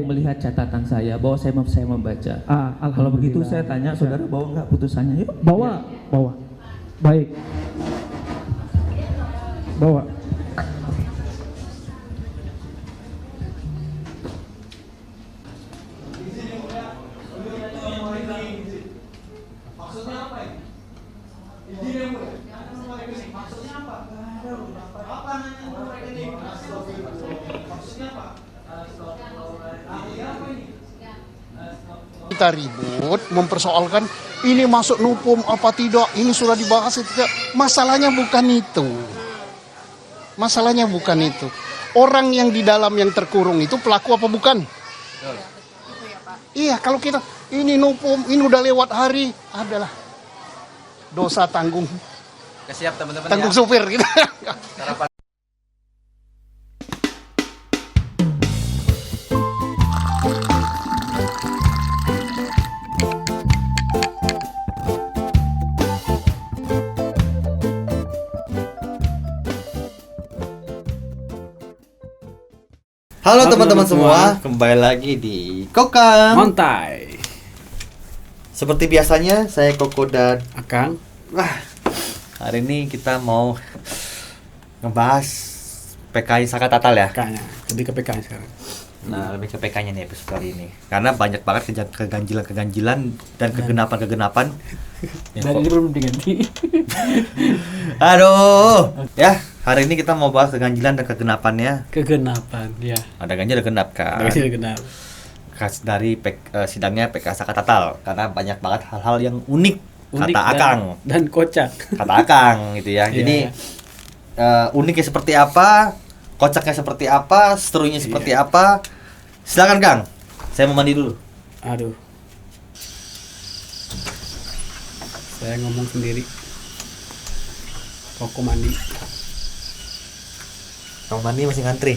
melihat catatan saya bahwa saya membaca. Kalau begitu saya tanya saudara bawa nggak putusannya? Yuk. Bawa. Baik. Bawa. Kita ribut mempersoalkan ini masuk nupum apa tidak, ini sudah dibahas atau tidak. Masalahnya bukan itu. Masalahnya bukan itu. Orang yang di dalam yang terkurung itu pelaku apa bukan? Iya, kalau kita ini nupum, ini udah lewat hari, adalah dosa tanggung. Siap teman-teman Tanggung ya. supir gitu. Halo teman-teman semua, kembali lagi di Kokang. Montai. Seperti biasanya, saya Koko dan Akang. hari ini kita mau ngebahas PKI Saka Tatal ya. PK-nya. Lebih ke PK sekarang. Nah, lebih ke PK-nya nih episode kali ini. Karena banyak banget keganjilan-keganjilan dan kegenapan-kegenapan. Dan ini belum diganti. Aduh. Ya, hari ini kita mau bahas keganjilan dan kegenapannya. Kegenapan, ya. Ada ganjil, ada genap kan. Ganjil genap. Khas dari sidangnya PK Saka Tatal. Karena banyak banget hal-hal yang unik kata dan, Akang. Dan kocak. Kata Akang gitu ya. Jadi uniknya seperti apa, kocaknya seperti apa, serunya seperti apa. Silakan Kang. Saya mau mandi dulu. Aduh. Saya ngomong sendiri. Koko mandi. Kamu mandi masih ngantri.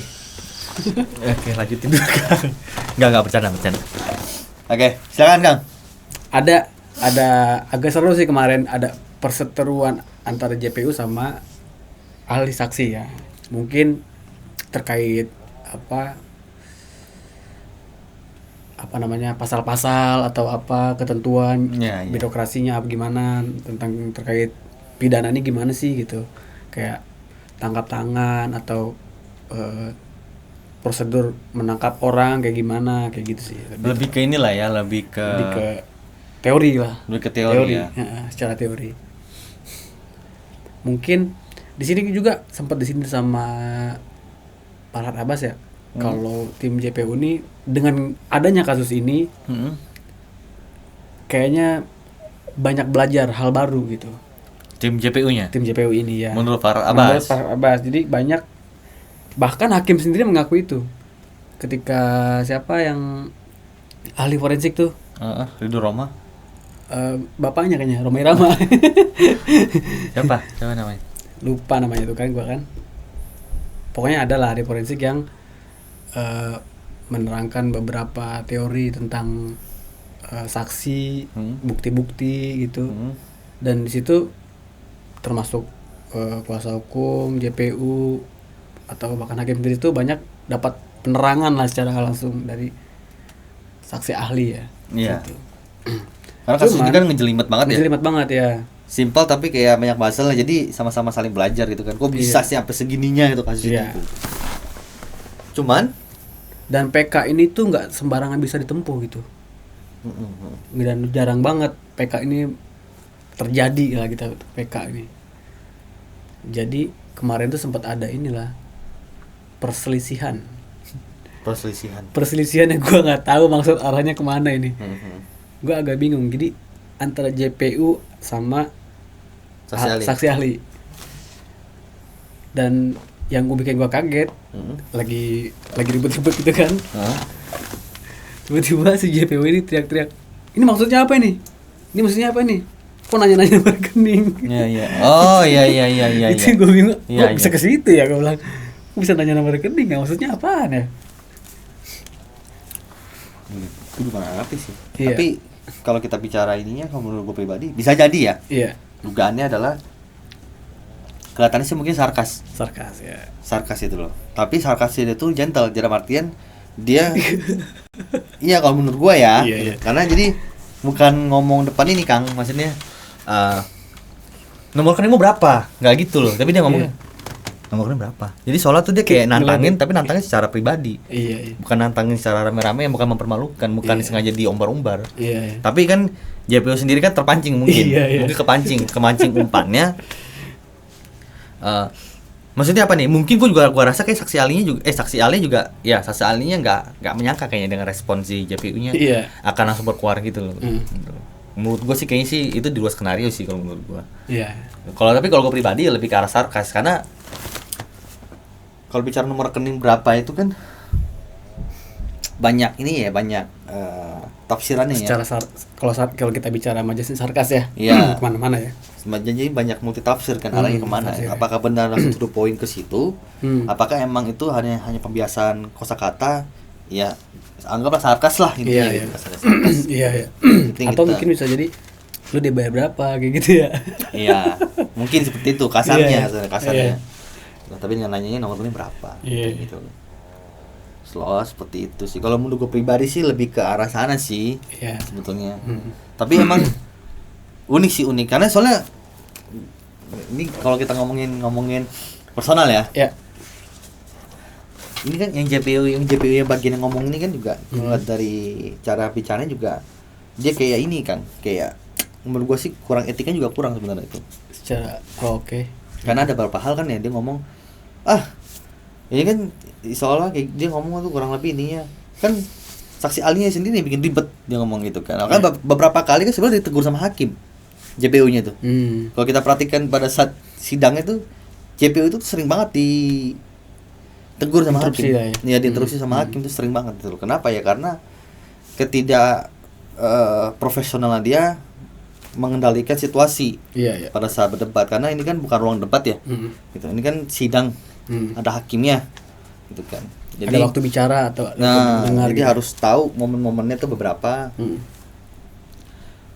Oke, lanjutin dulu Kang. Enggak bercanda. Oke, silakan Kang. Ada agak seru sih kemarin, ada perseteruan antara JPU sama ahli saksi ya. Mungkin terkait apa namanya, pasal-pasal atau apa ketentuan birokrasinya apa gimana, tentang terkait pidana ini gimana sih gitu, kayak tangkap tangan atau prosedur menangkap orang kayak gimana, kayak gitu sih. Lebih ke inilah ya, lebih ke teori lah. Lebih ke teori ya. Secara teori. Mungkin di sini juga sempat disindir sama Farhad Abbas ya. Kalau tim JPU ini dengan adanya kasus ini, kayaknya banyak belajar hal baru gitu. Tim JPU-nya. Tim JPU ini ya. Menurut Farhad Abbas. Jadi banyak, bahkan hakim sendiri mengaku itu. Ketika siapa yang ahli forensik tuh? Ridho Roma. Bapaknya kayaknya Roma Irama. Siapa namanya? Lupa namanya tuh kan, gua kan. Pokoknya ada lah ahli forensik yang menerangkan beberapa teori tentang saksi, bukti-bukti gitu. Dan di situ termasuk kuasa hukum, JPU atau bahkan hakim sendiri itu banyak dapat penerangan lah secara langsung dari saksi ahli ya. Iya. Gitu. Karena kasus ini kan ngejelimet banget ya. Ngejelimet banget ya. Simpel tapi kayak banyak masalah, jadi sama-sama saling belajar gitu kan. Kok bisa sih sampai segininya gitu kasusnya itu. Cuman dan PK ini tuh nggak sembarangan bisa ditempuh gitu. Dan jarang banget PK ini terjadi lah kita PK ini. Jadi kemarin tuh sempat ada inilah perselisihan yang gue nggak tahu maksud arahnya kemana ini. Gue agak bingung. Jadi antara JPU sama saksi ahli. Dan yang gue bikin gue kaget, lagi ribut-ribut gitu kan. Tiba-tiba si JPU ini teriak-teriak, ini maksudnya apa ini? Ini maksudnya apa ini? Kok nanya-nanya nomor rekening? Iya. Oh iya. Itu gue bingung. Kok bisa ke situ ya? Gue bilang, kok bisa nanya nomor rekening? Maksudnya apaan ya? Gue juga gak ngerti sih. Iya. Tapi kalau kita bicara ininya, kalau menurut gue pribadi bisa jadi ya. Iya. Dugaannya adalah kelihatannya sih mungkin sarkas ya. Sarkas itu loh. Tapi sarkasnya itu gentle, dalam artian dia Iya kalau menurut gua ya. Iya. Karena jadi bukan ngomong depan ini Kang, maksudnya nomor rekeningmu berapa? Nggak gitu loh. Tapi dia ngomongnya nomor rekening berapa? Jadi soalnya tuh dia kayak nantangin, tapi nantangin secara pribadi. Iya. Bukan nantangin secara rame-rame, yang bukan mempermalukan, bukan sengaja diombar-ombar. Iya. Tapi kan JPU sendiri kan terpancing mungkin. Iya. Mungkin kemancing umpannya. Maksudnya apa nih? Mungkin gua rasa kayak saksi ahlinya nggak menyangka kayaknya dengan respon si JPU-nya akan langsung berkuar gitu loh. Menurut gua sih kayaknya sih itu di luar skenario sih kalau menurut gua. Iya. Kalau gua pribadi ya lebih ke arah sarkas karena kalau bicara nomor rekening berapa itu kan banyak tafsirannya ya. Kalau kita bicara majelis sarkas ya. Iya. Kemana-mana ya. Jadi banyak multi tafsir kan arahnya kemana? Apakah benar langsung to the point ke situ? Apakah emang itu hanya pembiasaan kosakata? Ya anggaplah sarkas lah intinya gitu. Iya. Atau mungkin bisa jadi lu dibayar berapa kayak gitu ya. Iya. Mungkin seperti itu kasarnya. Nah, tapi dengan nanyanya nomor rekening berapa? Gitu. Slow seperti itu sih. Kalau menurut gue pribadi sih lebih ke arah sana sih sebetulnya. Tapi emang unik karena soalnya ini kalau kita ngomongin personal ya. Ini kan yang JPU yang bagian yang ngomong ini kan juga ngeliat dari cara bicaranya juga dia kayak ini kan kayak menurut gue sih kurang etiknya juga kurang sebenarnya itu. Secara Karena ada beberapa hal kan ya dia ngomong ini kan soalnya kayak dia ngomong tuh kurang lebih ininya kan saksi ahlinya sendiri bikin ribet dia ngomong gitu kan. Kan beberapa kali kan sebenarnya ditegur sama hakim JPU-nya tuh. Kalau kita perhatikan pada saat sidangnya tuh JPU itu sering banget ditegur sama hakim. Ya diinterupsi sama hakim tuh sering banget gitu. Kenapa ya? Karena ketidak profesionalnya dia mengendalikan situasi pada saat berdebat karena ini kan bukan ruang debat ya. Gitu. Ini kan sidang. Ada hakimnya gitu kan. Jadi ada waktu bicara atau dengar jadi gitu. Harus tahu momen-momennya tuh beberapa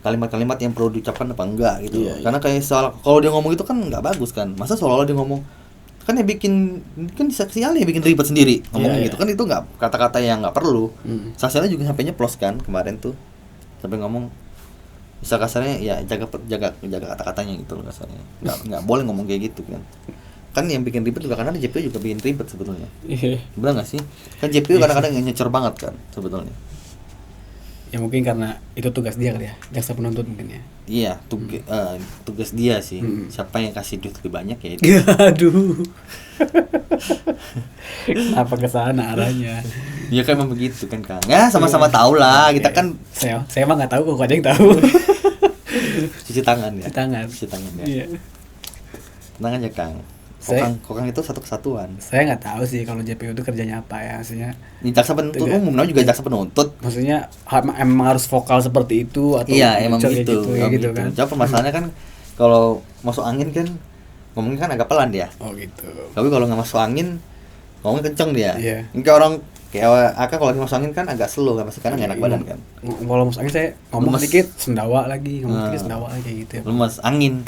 kalimat-kalimat yang perlu diucapkan apa enggak gitu. Karena kayak kalau dia ngomong itu kan nggak bagus kan. Masa seolah-olah dia ngomong kan ya bikin kan saksi ahli bikin ribet sendiri ngomong gitu kan itu nggak kata-kata yang nggak perlu. Saksi ahli juga sampai nyeplos kan kemarin tuh sampai ngomong bisa kasarnya ya jaga kata-katanya gitu loh kasarnya. Nggak boleh ngomong kayak gitu kan yang bikin ribet juga karena JPU juga bikin ribet sebetulnya. Benar nggak sih? Kan JPU kadang-kadang nyecer banget kan sebetulnya. Ya mungkin karena itu tugas dia kali ya, jaksa penuntut mungkin ya. Iya, tugas dia sih. Siapa yang kasih duit lebih banyak ya itu. Aduh. Apa kesana arahnya? Ya kan memang begitu kan Kang. Ya sama-sama tahu lah kita kan. Saya mah nggak tahu kok aja yang tahu. Cuci tangan ya. Cuci tangan ya. Iya. Tenang aja Kang. Kokang itu satu kesatuan. Saya nggak tahu sih kalau JPU itu kerjanya apa ya, maksudnya. Jaksa penuntut umum, namanya juga jaksa penuntut. Maksudnya emang harus vokal seperti itu atau emang gitu kan? Coba permasalahannya kan kalau masuk angin kan ngomongnya kan agak pelan dia. Oh gitu. Tapi kalau nggak masuk angin ngomongnya kenceng dia. Ini kayak Aka kalau lagi masuk angin kan agak slow kan, masih kadang nggak enak badan kan. Kalau masuk angin saya ngomong sedikit sendawa lagi, kayak gitu ya. Lemas, angin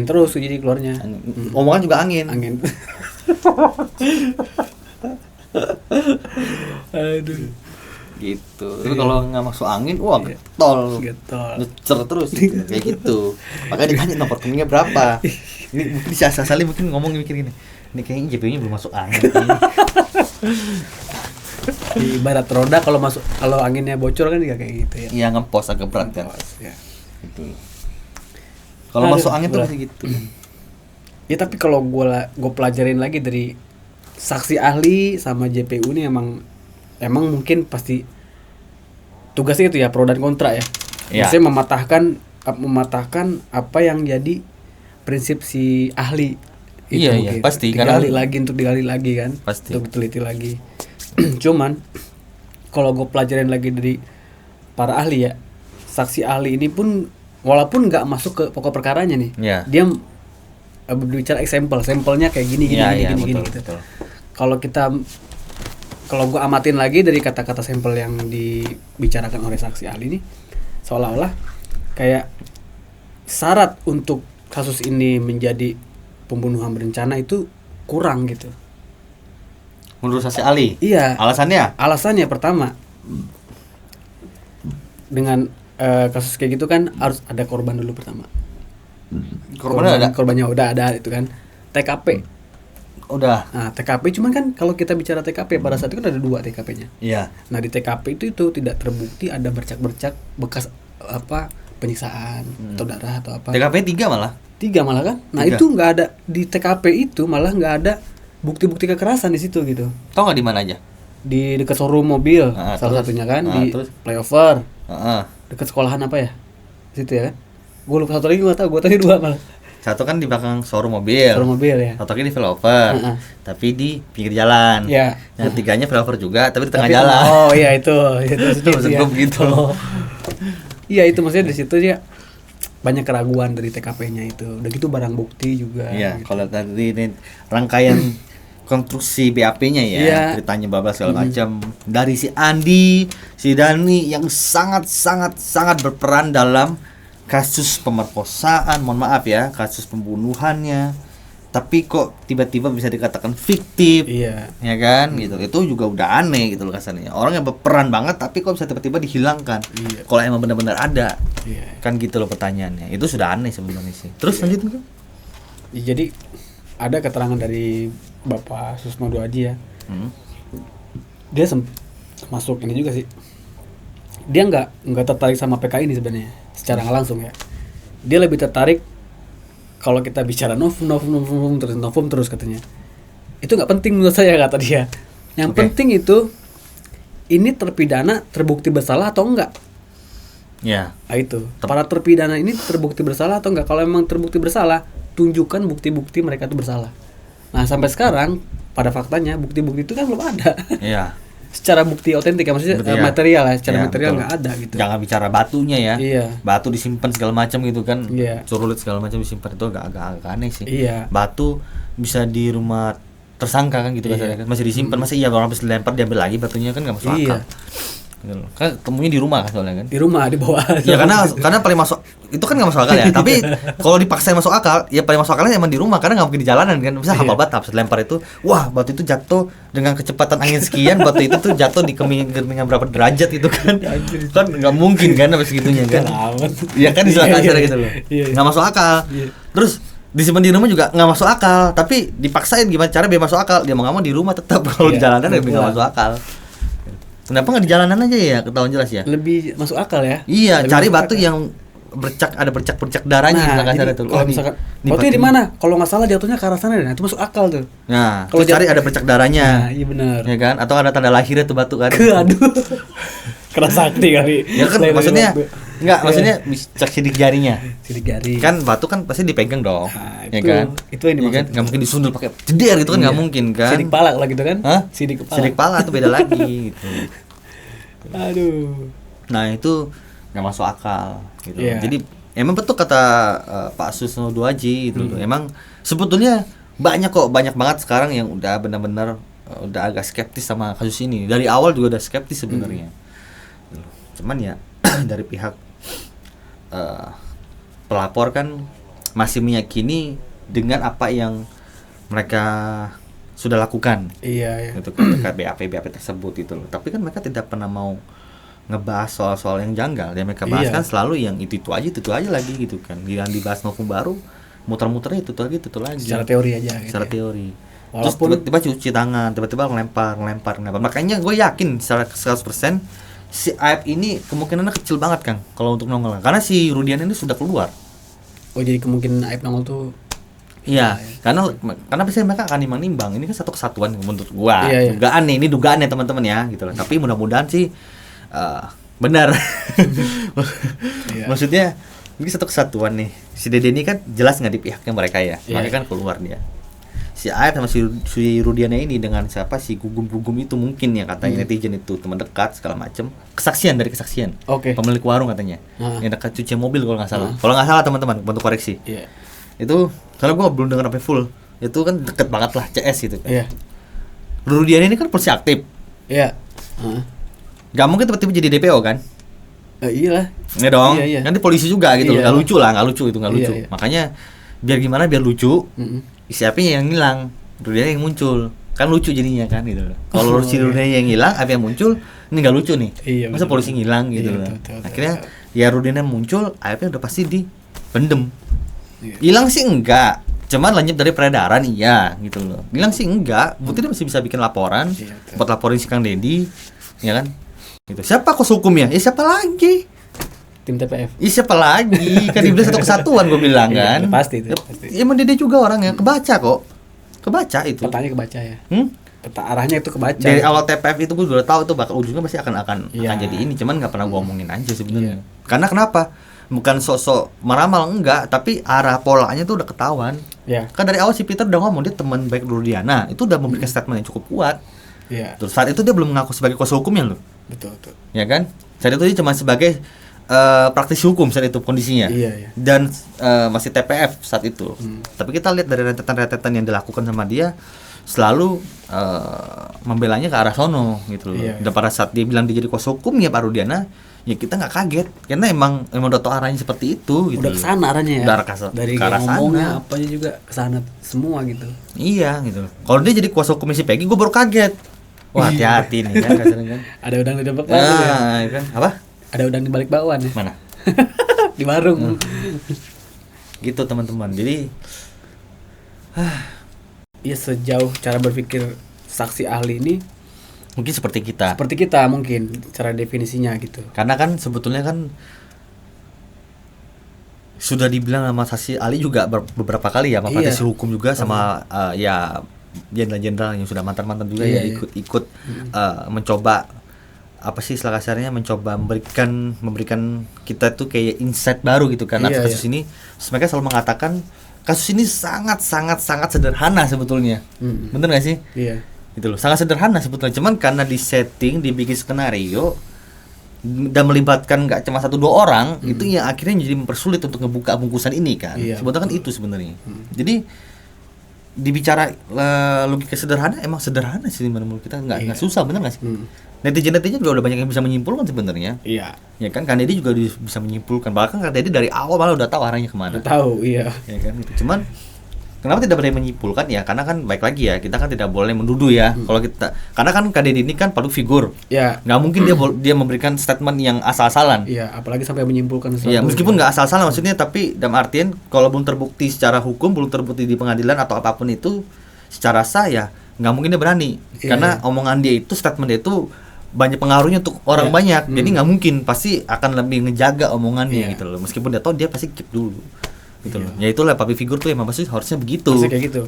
terus jadi keluarnya. Omongan juga angin. Aduh. Gitu. Tapi kalau nggak masuk angin, getol. Nyecer terus kayak gitu. Makanya ditanya nomor rekeningnya berapa. Ini mungkin si asal-asalnya mungkin ngomong mikir gini. Ini kayaknya JPU-nya belum masuk angin. Di barat roda kalau anginnya bocor kan juga kayak gitu ya. Iya, ngempos agak berat kan. Ya. Gitu. Kalau masuk angin tuh masih gitu. Ya tapi kalau gue pelajarin lagi dari saksi ahli sama JPU ini emang mungkin pasti tugasnya itu ya pro dan kontra ya. Biasanya mematahkan apa yang jadi prinsip si ahli. Iya, pasti. Digali lagi kan. Pasti. Untuk diteliti lagi. Cuman kalau gue pelajarin lagi dari para ahli ya, saksi ahli ini pun walaupun nggak masuk ke pokok perkaranya nih, dia berbicara sampelnya kayak gini gitu. Kalau gue amatin lagi dari kata-kata sampel yang dibicarakan oleh saksi ahli ini, seolah-olah kayak syarat untuk kasus ini menjadi pembunuhan berencana itu kurang gitu. Menurut saksi ahli? Iya. Alasannya? Alasannya pertama, dengan kasus kayak gitu kan harus ada korban dulu pertama. Korbannya ada. Korbannya udah ada itu kan. TKP. Udah. Nah, TKP cuman kan kalau kita bicara TKP pada saat itu kan ada 2 TKP-nya. Iya. Nah, di TKP itu tidak terbukti ada bercak-bercak bekas penyiksaan atau darah atau apa. TKP 3 malah. 3 malah kan. Nah, 3. itu nggak ada di TKP itu malah nggak ada bukti-bukti kekerasan di situ gitu. Tahu nggak di mana aja? Di dekat showroom mobil salah terus? satunya kan di Terus? flyover. Heeh. Dekat sekolahan apa ya? Di situ ya kan. Gue lupa satu lagi, gue tahu, gue tadi 2 malah. Satu kan di belakang showroom mobil. Showroom mobil ya. Satu lagi di flyover. Tapi di pinggir jalan. Ya. Yang tiganya flyover juga, tapi di tengah Tapi- jalan. Oh iya itu Maksud ya. gue begitu. Oh. Iya itu maksudnya di situ ya banyak keraguan dari TKP-nya itu. Udah gitu barang bukti juga. Iya, gitu. kalau tadi ini rangkaian konstruksi BAP-nya ya, Iya. ceritanya bablas segala macam dari si Andi, si Dani yang sangat berperan dalam kasus pemerkosaan, mohon maaf ya, kasus pembunuhannya. Tapi kok tiba-tiba bisa dikatakan fiktif, Iya. ya kan? Gitu. Itu juga udah aneh gitu loh kasarnya. Orang yang berperan banget tapi kok bisa tiba-tiba dihilangkan. Iya. Kalau emang benar-benar ada. Iya. Kan gitu loh pertanyaannya. Itu sudah aneh sebenarnya sih. Terus lanjut kan? Ya, jadi ada keterangan dari Bapak Susno Duaji ya. Dia masuk ini juga sih. Dia nggak tertarik sama PKI ini sebenarnya secara nggak langsung ya. Dia lebih tertarik kalau kita bicara novum terus katanya. Itu nggak penting menurut saya kata dia. Yang Oke. penting itu ini terpidana terbukti bersalah atau enggak. Ya. Nah itu. Para terpidana ini terbukti bersalah atau enggak? Kalau memang terbukti bersalah, tunjukkan bukti-bukti mereka itu bersalah. Nah, sampai sekarang pada faktanya bukti-bukti itu kan belum ada. Iya. Secara bukti otentik ya, maksudnya Betul, ya. material ya, secara Iya, material betul. nggak ada gitu. Jangan bicara batunya ya. Iya. Batu disimpan segala macam gitu kan. Iya. Curulit segala macam disimpan itu agak aneh sih. Iya. Batu bisa di rumah tersangka kan gitu Iya. kan masih disimpan, masa iya orang habis dilempar diambil lagi batunya kan nggak masuk Iya. akal. Gitu loh. Kan temunya di rumah kan soalnya kan. Di rumah di bawah. Ya karena paling masuk itu kan nggak masuk akal ya. Tapi kalau dipaksain masuk akal, ya paling masuk akalnya emang di rumah karena nggak mungkin di jalanan kan. Bisa hafal batu habis lempar itu, wah batu itu jatuh dengan kecepatan angin sekian, batu itu tuh jatuh di kemingan berapa derajat itu kan. Kan nggak mungkin kan habis segitunya kan. Ya kan istilah kasar gitu loh. Iya. Nggak masuk akal. Iya. Terus disimpan di rumah juga nggak masuk akal, tapi dipaksain gimana cara biar masuk akal. Dia mau nggak mau di rumah tetap, kalau di Iya, jalanan ya tetap nggak pulang. masuk akal. Kenapa nggak di jalanan aja ya, ketahuan jelas ya? Lebih masuk akal ya. Iya, Lebih cari masuk batu akal. yang ada bercak darahnya Nah, istilah kasar jadi itu. kalau Oh, misalkan nih batu batu di mana? Kalau nggak salah jatuhnya ke arah sana deh. Nah, itu masuk akal tuh. Nah, Kalau kalau cari jatuh- ada bercak darahnya. Nah, iya benar. Ya kan? Atau ada tanda lahirnya tuh batu kan. Aduh. Keras sakti kali. Ya kan Selain maksudnya dari batu. enggak, Iya. maksudnya cak sidik jarinya. Sidik jari. Kan batu kan pasti dipegang dong. Nah, Ya itu- kan? itu yang Ya kan? dimaksud. Nggak mungkin disundul pakai jeder gitu kan nggak Iya. mungkin kan. Sidik pala kalau gitu kan? Hah? Sidik kepala. Sidik pala tuh beda lagi gitu. Aduh. Nah, itu nggak masuk akal gitu. Iya. Jadi emang betul kata Pak Susno Duaji gitu loh. Emang sebetulnya banyak banget sekarang yang udah benar-benar udah agak skeptis sama kasus ini. Dari awal juga udah skeptis sebenarnya. Cuman ya dari pihak pelapor kan masih meyakini dengan apa yang mereka sudah lakukan Iya, iya. gitu kan terkait BAP tersebut gitu loh. Tapi kan mereka tidak pernah mau ngebahas soal-soal yang janggal. Yang mereka bahas Iya. kan selalu yang itu aja lagi gitu kan. Yang dibahas novum baru muter-muternya itu lagi. Secara teori aja gitu. Secara ya. teori. Terus Walaupun tiba-tiba cuci tangan, tiba-tiba ngelempar. Makanya gue yakin secara 100% si Aib ini kemungkinannya kecil banget Kang kalau untuk nongol. Karena si Rudian ini sudah keluar. oh jadi kemungkinan Aib nongol tuh Iya, karena pasti mereka akan nimbang-nimbang. Ini kan satu kesatuan menurut gua. Iya, iya. Dugaan ya teman-teman ya gitu loh. Tapi mudah-mudahan sih benar. Iya. Maksudnya ini satu kesatuan nih. Si Dede ini kan jelas nggak di pihaknya mereka ya. Iya. Makanya kan keluar dia. Si Aib sama si Rudiana ini dengan siapa si Gugum itu mungkin ya katanya netizen itu teman dekat segala macem. Kesaksian. Oke. Pemilik warung katanya. Yang dekat cuci mobil kalau nggak salah. Kalau nggak salah teman-teman bantu koreksi. Iya. Itu karena gue belum dengar sampai full. Itu kan deket banget lah CS gitu kan. Iya. Rudiana ini kan polisi aktif. Iya. Heeh. Gak mungkin tiba-tiba jadi DPO kan? Iyalah. Iya dong. Iya, iya. Nanti polisi juga gitu Iya. loh. Gak lucu itu nggak Iya, lucu. iya. Makanya biar gimana biar lucu. Mm-mm. Siapanya yang hilang, Rudiana yang muncul. kan lucu jadinya kan gitu loh. Kalau si Rudiana yang hilang, apa yang muncul, ini nggak lucu nih. Iya, Masa betul. polisi ngilang gitu Iya, loh. betul. Akhirnya ya Rudiana muncul, apa udah pasti dipendem. Iya. Hilang sih enggak, cuman lenyap dari peredaran iya gitu loh. Hilang sih enggak, Putri masih bisa bikin laporan Iya, betul. buat laporin si Kang Deddy, ya kan? Gitu. Siapa kos hukumnya? Ya siapa lagi? Tim TPF. Ih siapa lagi? Kan dibilang satu kesatuan gue bilang Iya, kan. pasti itu, pasti. Ya emang Dede juga orangnya kebaca kok. Kebaca itu. Petanya kebaca ya. Peta arahnya itu kebaca. Dari awal TPF itu gue udah tahu itu bakal ujungnya pasti akan Iya. jadi ini, cuman nggak pernah gue omongin aja sebenarnya. Karena kenapa? Bukan sosok meramal enggak, tapi arah polanya tuh udah ketahuan. Ya. Kan dari awal si Peter udah ngomong dia teman baik Rudiana, itu udah memberikan statement yang cukup kuat. Iya. Terus saat itu dia belum mengaku sebagai kuasa hukumnya loh. Betul, betul. Ya kan? Saat itu dia cuma sebagai praktisi hukum saat itu kondisinya. Iya, iya. Dan masih TPF saat itu. Tapi kita lihat dari rentetan-rentetan yang dilakukan sama dia selalu membelanya ke arah sono gitu loh. Iya, iya. Dan pada saat dia bilang dia jadi kuasa hukumnya Pak Rudiana, ya kita nggak kaget karena emang udah tahu arahnya seperti itu gitu. Udah kesana arahnya ya. Udah Dari ke arah ngomongnya sana. apanya juga kesana semua gitu. Iya gitu. Kalau dia jadi kuasa hukumnya si Peggy, gue baru kaget. Wah hati-hati nih kan kasarnya kan. Ada udang di depan ya. Nah, kan apa? Ada udang di balik bakwan ya. Mana? Di warung. Gitu teman-teman. Jadi Ya sejauh cara berpikir saksi ahli ini mungkin seperti kita. seperti kita mungkin cara definisinya gitu. Karena kan sebetulnya kan sudah dibilang sama saksi ahli juga beberapa kali ya, sama Iya. praktisi hukum juga sama ya jenderal-jenderal yang sudah mantan-mantan juga Iya, ya iya. ikut mencoba apa sih istilah kasarnya, mencoba memberikan kita tuh kayak insight baru gitu kan atas Iya, kasus ini. Terus mereka selalu mengatakan kasus ini sangat sederhana sebetulnya. Bener gak sih? Iya. Gitu loh, sangat sederhana sebetulnya, cuman karena di setting, dibikin skenario dan melibatkan nggak cuma 1-2 orang, itu yang akhirnya jadi mempersulit untuk ngebuka bungkusan ini kan. Iya, Sebetulnya kan itu sebenarnya. Jadi dibicara logika sederhana, emang sederhana sih menurut kita, nggak susah, bener nggak sih? Netizen juga udah banyak yang bisa menyimpulkan sebenarnya. Iya. Ya kan Deddy juga bisa menyimpulkan, bahkan Deddy dari awal malah udah tahu arahnya kemana. Udah tahu, iya. Ya kan gitu. Cuman kenapa tidak boleh menyimpulkan ya? Karena kan baik lagi ya, kita kan tidak boleh menuduh ya. Kalau kita, karena kan Deddy ini kan public figure. Ya. Nggak mungkin dia memberikan statement yang asal-asalan. Iya, apalagi sampai menyimpulkan sesuatu. Iya, meskipun nggak asal-asalan maksudnya, tapi dalam artian kalau belum terbukti secara hukum, belum terbukti di pengadilan atau apapun itu secara sah ya, nggak mungkin dia berani. Iya, Karena omongan dia itu, statement dia itu banyak pengaruhnya untuk orang Iya. banyak. Jadi nggak mungkin, pasti akan lebih ngejaga omongannya Iya. gitu loh. Meskipun dia tahu, dia pasti keep dulu. Gitu loh. Ya itulah public figure tuh emang pasti harusnya begitu. Harusnya kayak gitu.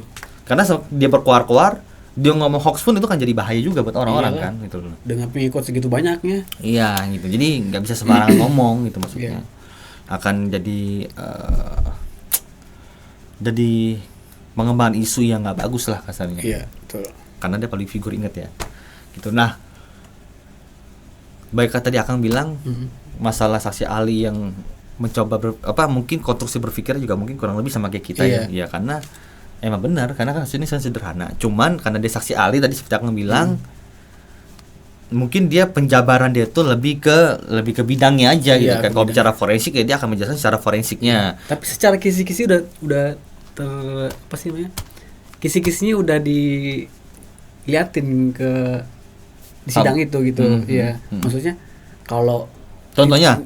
Karena dia berkuar-kuar, dia ngomong hoax pun itu kan jadi bahaya juga buat orang-orang Iyalah. kan gitu loh. Dengan pengikut segitu banyaknya. Iya gitu. Jadi nggak bisa sembarangan ngomong gitu maksudnya. Iya. Akan jadi mengembangkan isu yang nggak bagus lah kasarnya. Iya, betul. Karena dia public figure, ingat ya. Gitu. Nah, baik tadi Akang bilang masalah saksi ahli yang mencoba mungkin konstruksi berpikir juga mungkin kurang lebih sama kayak kita Iya. ya karena emang benar karena kan ini sederhana, cuman karena dia saksi ahli tadi seperti Akang bilang mungkin dia penjabaran dia tuh lebih ke bidangnya aja gitu Iya, kan. Kalau bicara forensik ya dia akan menjelaskan secara forensiknya. Tapi secara kisi-kisi udah apa sih namanya? Kisi-kisinya udah diliatin ke di sidang itu gitu. Iya. Maksudnya kalau Contohnya?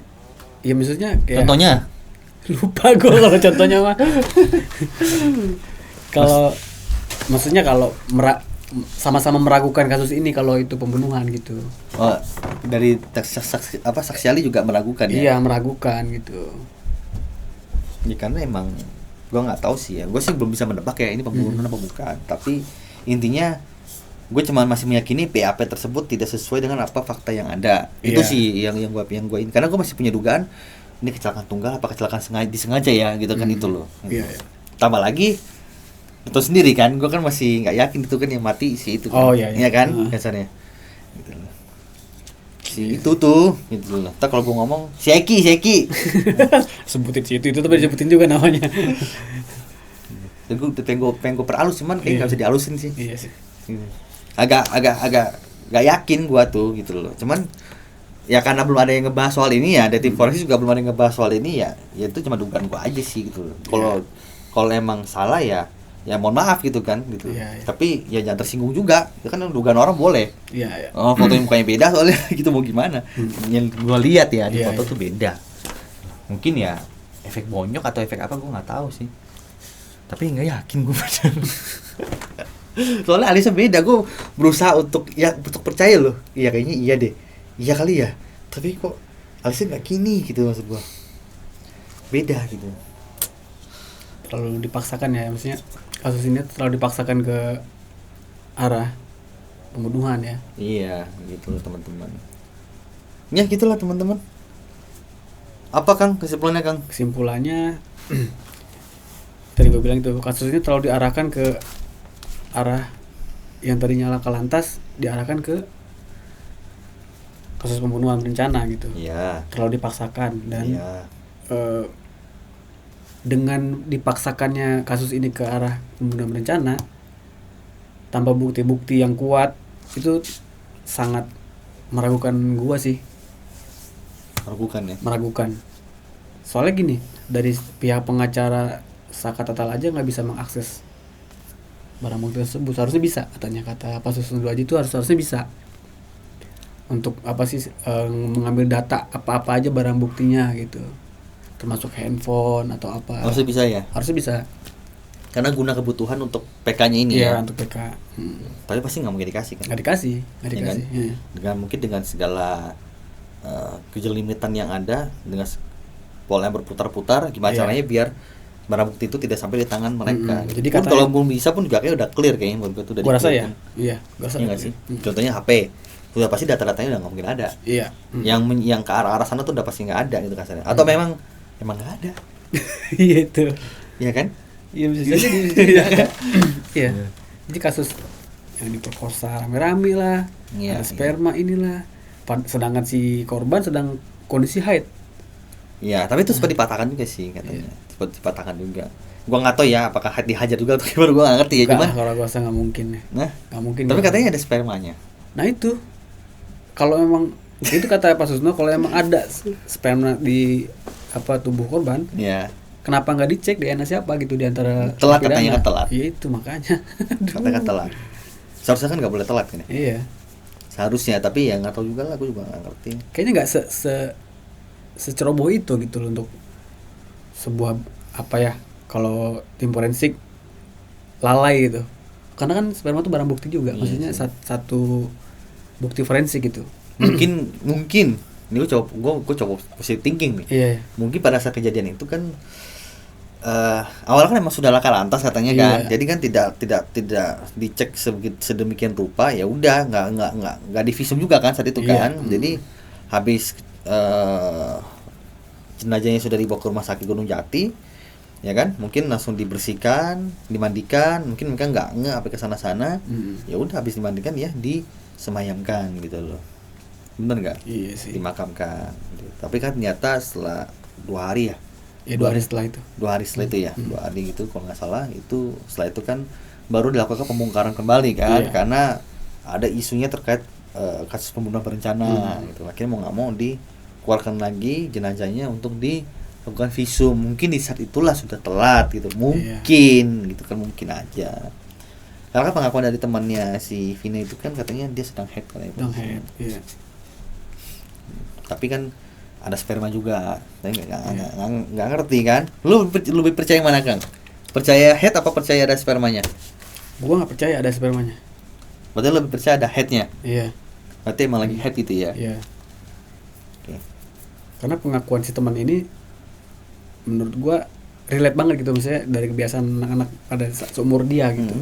ya maksudnya kayak Contohnya? lupa gue kalau contohnya mah. Kalau maksudnya kalau sama-sama meragukan kasus ini kalau itu pembunuhan gitu. Oh, dari saksi ahli juga meragukan ya? Iya, meragukan gitu. Ya karena emang gue nggak tahu sih ya, gue sih belum bisa menebak ya ini pembunuhan apa bukan, tapi intinya gue cuma masih meyakini PAP tersebut tidak sesuai dengan apa fakta yang ada. Itu Iya. sih yang gue ini, karena gue masih punya dugaan ini kecelakaan tunggal apa kecelakaan disengaja ya gitu kan itu loh. Iya, iya. Tambah lagi itu sendiri kan, gue kan masih nggak yakin itu kan yang mati si itu kan. Oh, iya, iya. kan kasarnya gitu loh. Si itu tuh gitu loh. Ntar kalau gue ngomong si Eki Sebutin sih itu tapi disebutin juga namanya. dan gue pengen gue peralus cuman kayak nggak bisa dialusin sih. Iya sih. agak gak yakin gua tuh gitu loh. Cuman ya karena belum ada yang ngebahas soal ini ya, dari tim forensik juga belum ada yang ngebahas soal ini ya itu cuma dugaan gua aja sih gitu loh. Kalau emang salah ya ya mohon maaf gitu kan gitu. Iya, iya. Tapi ya jangan tersinggung juga. Itu kan dugaan orang boleh. Iya, iya. Oh, fotonya mukanya beda soalnya gitu mau gimana? Yang gua lihat ya di Iya, foto iya. tuh beda. Mungkin ya efek bonyok atau efek apa gua nggak tahu sih. Tapi nggak yakin gua padahal. Soalnya alisnya beda, gua berusaha untuk percaya loh. Iya kayaknya iya deh. Iya kali ya. Tapi kok alisnya nggak gini gitu maksud gua. Beda gitu. Terlalu dipaksakan ya, maksudnya kasus ini terlalu dipaksakan ke arah pembunuhan ya. Iya, gitu loh teman-teman. Ya gitulah teman-teman. Apa Kang kesimpulannya Kang? Kesimpulannya tadi gue bilang itu kasus ini terlalu diarahkan ke arah yang tadinya laka lantas diarahkan ke kasus pembunuhan berencana gitu. Iya. Terlalu dipaksakan dan Iya. dengan dipaksakannya kasus ini ke arah pembunuhan berencana tanpa bukti-bukti yang kuat itu sangat meragukan gua sih, meragukan. Soalnya gini, dari pihak pengacara Saka Tatal aja nggak bisa mengakses barang bukti tersebut. Harusnya bisa, kata Pak Susno Aji itu harusnya bisa untuk apa sih mengambil data apa aja barang buktinya gitu, termasuk handphone atau apa. Harusnya bisa ya. Harusnya bisa. Karena guna kebutuhan untuk PK-nya ini Iya, ya. untuk PK. Tapi pasti nggak mungkin dikasih kan. Nggak dikasih. Ya kan? Iya. Dengan segala kejelimitan yang ada, dengan pola yang berputar-putar, gimana Iya. caranya biar barang bukti itu tidak sampai di tangan mereka. Jadi Pun katanya- kalau belum bisa pun juga kayaknya udah clear kayaknya menurut gue tuh udah Gua rasa di-clear ya. kan. Iya, gua rasa. Iya nggak sih? Contohnya HP, udah pasti data-datanya udah nggak mungkin ada. Iya. Yang ke arah sana tuh udah pasti nggak ada gitu kasarnya. Atau memang nggak ada, Iya itu. ya kan? Iya bisa saja bisa ada. Iya. Jadi kasus yang diperkosa rame-rame lah, Iya, ada sperma inilah. Sedangkan si korban sedang kondisi haid. Iya, tapi itu sempat dipatahkan juga sih katanya. Sempat dipatahkan juga. Gua nggak tahu ya apakah head dihajar juga atau gimana, gua nggak ngerti ya. Nggak, Cuman, kalau gua rasa nggak mungkin ya. nah, Nggak mungkin. tapi ya. katanya ada spermanya. Nah itu, kalau memang itu kata Pak Susno, kalau emang ada sperma di tubuh korban, Iya. kenapa nggak dicek DNA siapa gitu di antara Telat terpidana? katanya kan telat. Iya itu makanya. Katanya telat. Seharusnya kan nggak boleh telat kan ya. Iya. Seharusnya, tapi ya nggak tahu juga lah, gua juga nggak ngerti. Kayaknya nggak seceroboh itu gitu loh untuk sebuah kalau tim forensik lalai gitu, karena kan sperma itu barang bukti juga. Iya Maksudnya sih. satu bukti forensik gitu. Mungkin ini gua coba positive thinking nih. Iya. Mungkin pada saat kejadian itu kan awalnya kan emang sudah laka lantas katanya kan. Iya. Jadi kan tidak dicek sedemikian rupa, ya udah nggak divisum juga kan saat itu Iya. kan. Jadi habis jenazahnya sudah dibawa ke rumah sakit Gunung Jati, ya kan, mungkin langsung dibersihkan, dimandikan, mungkin mereka nggak apa ke sana-sana. Ya udah habis dimandikan ya disemayamkan gitu loh. Bener nggak? Iya sih. Dimakamkan gitu. Tapi kan ternyata setelah 2 hari ya, Ya 2 hari setelah itu. 2 hari setelah itu ya, 2 hari gitu kalau nggak salah, itu setelah itu kan baru dilakukan pembongkaran kembali kan. Iya. Karena ada isunya terkait kasus pembunuhan berencana gitu. Akhirnya mau nggak mau dikeluarkan lagi jenazahnya untuk dilakukan visum. Mungkin di saat itulah sudah telat gitu, mungkin gitu kan, mungkin aja. Karena kan pengakuan dari temannya si Vina itu kan katanya dia sedang head katanya. Sedang head, iya. Tapi kan ada sperma juga, saya nggak ngerti kan. Lu lebih percaya mana Kang? Percaya head apa percaya ada spermanya? Gua nggak percaya ada spermanya. Berarti lebih percaya ada headnya. Iya. Berarti emang lagi head gitu ya? Iya. Oke. Karena pengakuan si teman ini menurut gua relate banget gitu, misalnya dari kebiasaan anak-anak pada seumur dia gitu.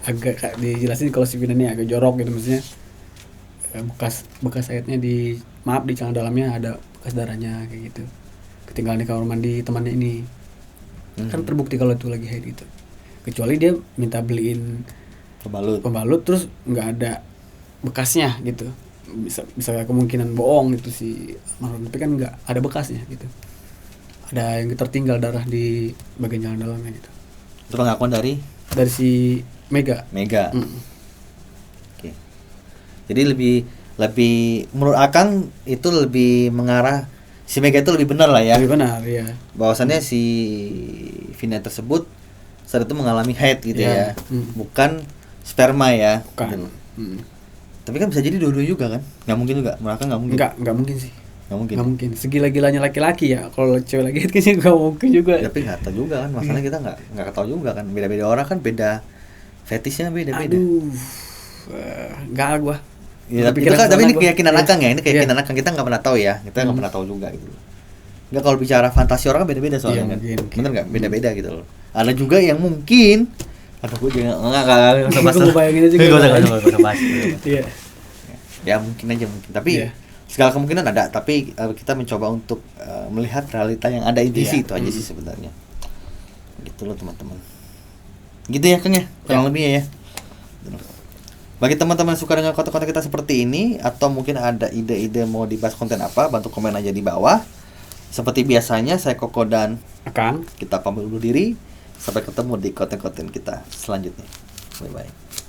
Agak dijelasin kalau si Vina ini agak jorok gitu, maksudnya bekas sayatnya di celana dalamnya ada bekas darahnya kayak gitu, ketinggalan di kamar mandi temannya ini. Kan terbukti kalau itu lagi haid gitu, kecuali dia minta beliin pembalut terus nggak ada bekasnya gitu, bisa kemungkinan bohong gitu si almarhum, tapi kan nggak ada bekasnya gitu, ada yang tertinggal darah di bagian celana dalamnya gitu. Itu pengakuan dari si Mega. Oke. Jadi lebih menurut Akang itu lebih mengarah si Mega itu lebih benar lah ya. Lebih benar ya. Bahwasannya si Vina tersebut saat itu mengalami haid gitu ya. Bukan sperma ya. Bukan. Gitu. Tapi kan bisa jadi dua-dua juga kan? Nggak mungkin juga, mereka nggak mungkin. Nggak mungkin sih. Nggak mungkin. Nggak mungkin. Segila-gilanya laki-laki ya. Kalau cewek lagi itu kayaknya nggak mungkin juga. Tapi nggak tahu juga kan, masalahnya kita nggak tahu juga kan. Beda-beda orang kan beda fetishnya beda-beda. Aduh, nggak gua. Ya, tapi itu kan, tapi ini keyakinan Akang ya, ini keyakinan Akang, kita nggak pernah tahu ya, kita nggak pernah tahu juga gitu. Nggak, kalau bicara fantasi orang kan beda-beda soalnya kan, bener nggak, beda-beda gitu loh. Ada juga yang mungkin, aduh gue juga nggak usah bahas. Gue bayangin aja. Nggak usah bahas. Iya. Ya mungkin aja mungkin, tapi segala kemungkinan ada, tapi kita mencoba untuk melihat realita yang ada di sisi itu aja sih sebenarnya. Gitu loh teman-teman. Gitu ya Kang ya, kurang lebihnya ya. Bagi teman-teman yang suka dengan konten-konten kita seperti ini, atau mungkin ada ide-ide mau dibahas konten apa, bantu komen aja di bawah. Seperti biasanya, saya Koko dan Akang. Kita pamit undur diri. Sampai ketemu di konten-konten kita selanjutnya. Bye-bye.